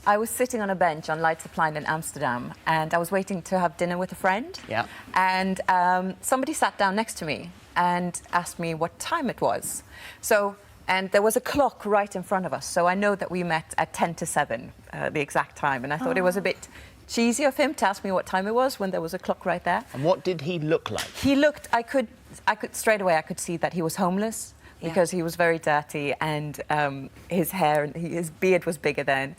I was sitting on a bench on Leidseplein in Amsterdam, and I was waiting to have dinner with a friend. Yeah. And somebody sat down next to me and asked me what time it was. And there was a clock right in front of us, so I know that we met at 10 to 7, the exact time. And I thought it was a bit cheesy of him to ask me what time it was when there was a clock right there. And what did he look like? He looked, I could straight away, I could see that he was homeless. Because he was very dirty, and his hair, his beard was bigger then,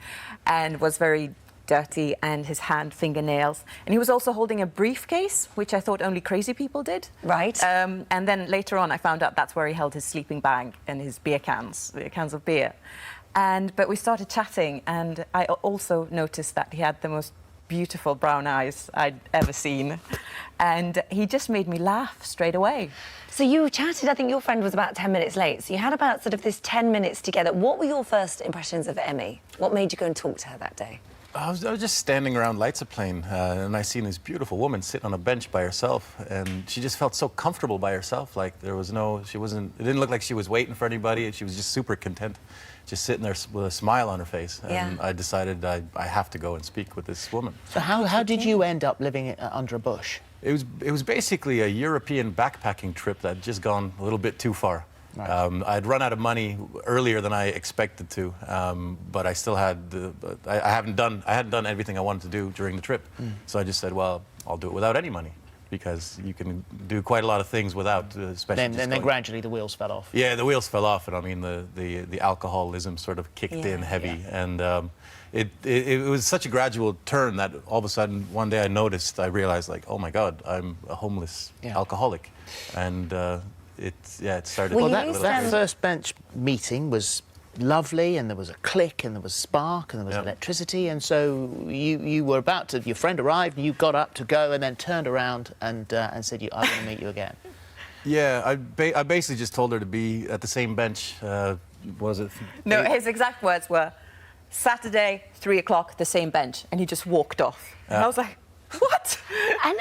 and was very dirty, and his fingernails. And he was also holding a briefcase, which I thought only crazy people did. Right. And then later on, I found out that's where he held his sleeping bag and his beer cans, the cans of beer. But we started chatting, and I also noticed that he had the most beautiful brown eyes I'd ever seen. And he just made me laugh straight away. So you chatted, I think your friend was about 10 minutes late, so you had about sort of this 10 minutes together. What were your first impressions of Emmy? What made you go and talk to her that day? I was just standing around Leidseplein, and I seen this beautiful woman sit on a bench by herself, and she just felt so comfortable by herself. Like there was it didn't look like she was waiting for anybody. She was just super content, just sitting there with a smile on her face. And I decided I have to go and speak with this woman. So how did you end up living under a bush? It was basically a European backpacking trip that had just gone a little bit too far. Right. I'd run out of money earlier than I expected to, but I still had I hadn't done everything I wanted to do during the trip. So I just said, well, I'll do it without any money, because you can do quite a lot of things without, especially. Then gradually the wheels fell off. Yeah, the wheels fell off, and I mean the alcoholism sort of kicked in heavy, and it was such a gradual turn that all of a sudden one day I realized, like, oh my God, I'm a homeless alcoholic, and it started. Well, that first bench meeting was lovely, and there was a click, and there was spark, and there was electricity, and so you were about to. Your friend arrived, and you got up to go, and then turned around and said, "I want to meet you again." Yeah, I basically just told her to be at the same bench. Was it? No, his exact words were, Saturday, 3 o'clock, the same bench, and he just walked off. And I was like, what? And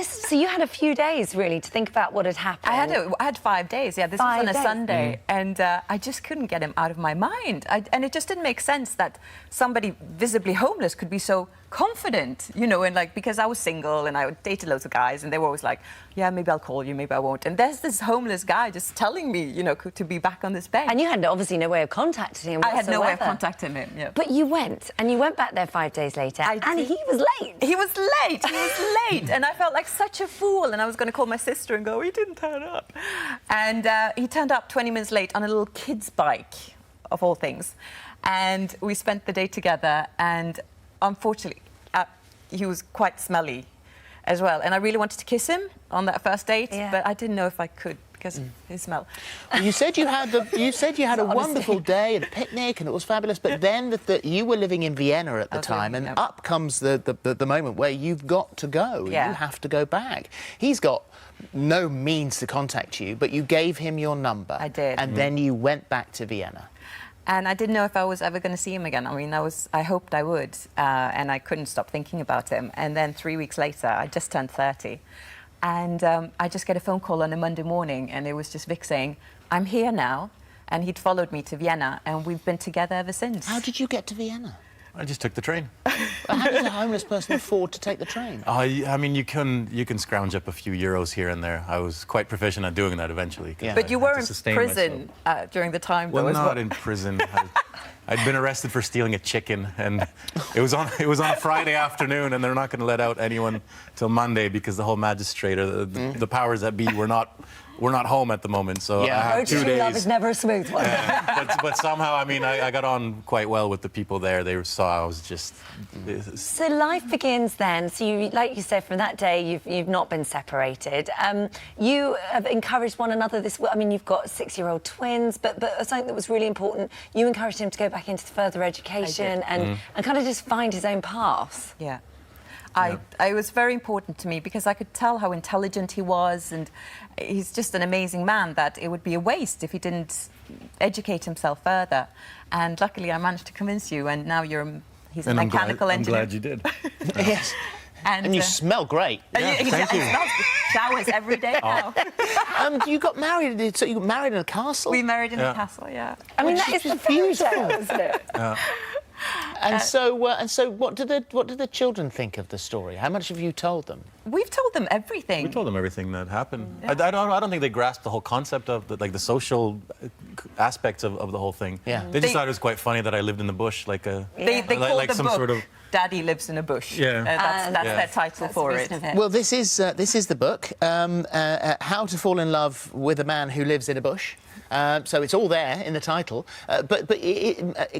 so you had a few days, really, to think about what had happened. I had 5 days, yeah. This was on a Sunday, and I just couldn't get him out of my mind. And it just didn't make sense that somebody visibly homeless could be so confident, you know, and like, because I was single and I dated loads of guys, and they were always like, yeah, maybe I'll call you, maybe I won't. And there's this homeless guy just telling me, you know, to be back on this bench. And you had obviously no way of contacting him whatsoever. I had no way of contacting him, yeah. But you went back there 5 days later, and he was late. He was late, and I felt like such a fool, and I was going to call my sister and go, he didn't turn up. And he turned up 20 minutes late on a little kid's bike, of all things. And we spent the day together, and unfortunately, he was quite smelly as well. And I really wanted to kiss him on that first date, but I didn't know if I could because of his smell. Well, you said you had a wonderful day and a picnic, and it was fabulous. But then you were living in Vienna at the time, and up comes the moment where you've got to go. Yeah. You have to go back. He's got no means to contact you, but you gave him your number. I did. And then you went back to Vienna. And I didn't know if I was ever going to see him again. I mean, I hoped I would, and I couldn't stop thinking about him. And then 3 weeks later, I just turned 30, and I just get a phone call on a Monday morning, and it was just Vic saying, I'm here now. And he'd followed me to Vienna, and we've been together ever since. How did you get to Vienna? I just took the train. How does a homeless person afford to take the train? I mean, you can scrounge up a few euros here and there. I was quite proficient at doing that eventually. Yeah. But you were in prison during the time, though, well, as well. not in prison. I'd been arrested for stealing a chicken, and it was on a Friday afternoon, and they're not going to let out anyone till Monday because the whole magistrate or the powers that be were not home at the moment. So I had 2 days. Love is never a smooth one. But somehow, I mean, I got on quite well with the people there. They saw I was just. So life begins then. So you, like you said, from that day, you've not been separated. You have encouraged one another. I mean, you've got 6-year-old twins, but something that was really important. You encouraged him to go back into further education and kind of just find his own path. Yeah. It was very important to me because I could tell how intelligent he was, and he's just an amazing man, that it would be a waste if he didn't educate himself further. And luckily I managed to convince you, and now he's a mechanical engineer. I'm glad you did. Yes. And you smell great. Yeah, thank you. He smells showers every day now. You got married. So you got married in a castle. We married in a castle, yeah. I mean, that is the beautiful, isn't it? And so, what do the children think of the story? How much have you told them? We've told them everything. We told them everything that happened. I don't think they grasped the whole concept of the social aspects of the whole thing. Yeah. They just thought it was quite funny that I lived in the bush, like a They called like the some book sort of. Daddy Lives in a Bush. Yeah. That's Yeah. their title That's for the it. reason of Well, this is the book, How to Fall in Love with a Man Who Lives in a Bush. So it's all there in the title, but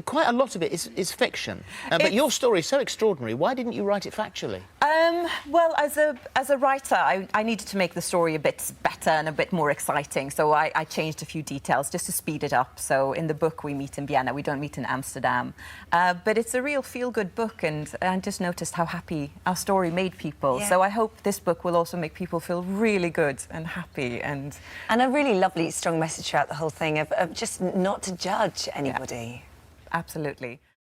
quite a lot of it is fiction. But your story is so extraordinary. Why didn't you write it factually? Well, as a writer, I needed to make the story a bit better and a bit more exciting, so I changed a few details just to speed it up. So in the book, we meet in Vienna, we don't meet in Amsterdam. But it's a real feel-good book, and I just noticed how happy our story made people. Yeah. So I hope this book will also make people feel really good and happy. And a really lovely, strong message throughout the whole thing of just not to judge anybody. absolutely.